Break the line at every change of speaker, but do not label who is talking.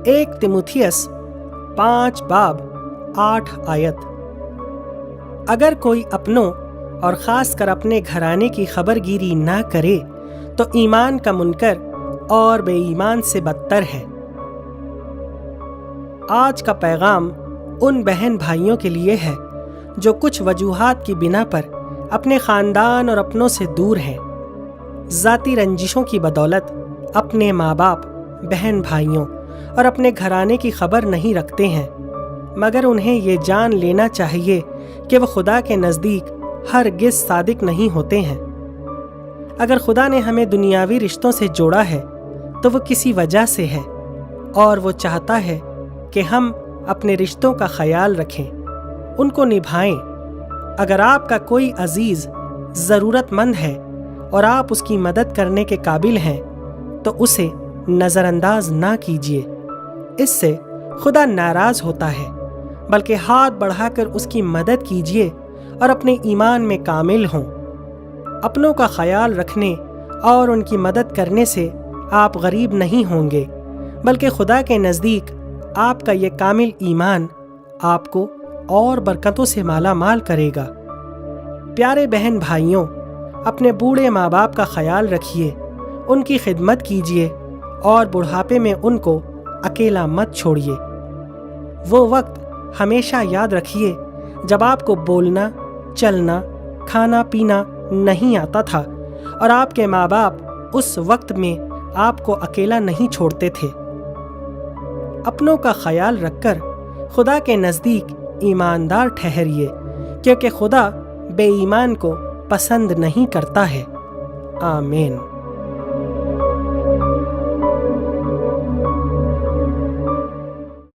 1 तिमुथियस 5 बाब 8 आयत। अगर कोई अपनों और ख़ास कर अपने घराने की खबरगिरी ना करे तो ईमान का मुनकर और बेईमान से बदतर है। आज का पैगाम उन बहन भाइयों के लिए है जो कुछ वजूहात की बिना पर अपने ख़ानदान और अपनों से दूर हैं। ज़ाती रंजिशों की बदौलत अपने माँ बाप, बहन भाइयों और अपने घराने की खबर नहीं रखते हैं, मगर उन्हें ये जान लेना चाहिए कि वो खुदा के नज़दीक हरगिज़ सादिक नहीं होते हैं। अगर खुदा ने हमें दुनियावी रिश्तों से जोड़ा है तो वो किसी वजह से है, और वो चाहता है कि हम अपने रिश्तों का ख्याल रखें, उनको निभाएं। अगर आपका कोई अजीज़ ज़रूरतमंद है और आप उसकी मदद करने के काबिल हैं तो उसे नज़रअंदाज ना कीजिए। इससे खुदा नाराज़ होता है, बल्कि हाथ बढ़ाकर उसकी मदद कीजिए और अपने ईमान में कामिल हों। अपनों का ख्याल रखने और उनकी मदद करने से आप गरीब नहीं होंगे, बल्कि खुदा के नज़दीक आपका ये कामिल ईमान आपको और बरकतों से माला माल करेगा। प्यारे बहन भाइयों, अपने बूढ़े माँ बाप का ख्याल रखिए, उनकी खिदमत कीजिए और बुढ़ापे में उनको अकेला मत छोड़िए। वो वक्त हमेशा याद रखिए जब आपको बोलना, चलना, खाना पीना नहीं आता था और आपके माँ बाप उस वक्त में आपको अकेला नहीं छोड़ते थे। अपनों का ख्याल रखकर खुदा के नज़दीक ईमानदार ठहरिए, क्योंकि खुदा बेईमान को पसंद नहीं करता है। आमीन।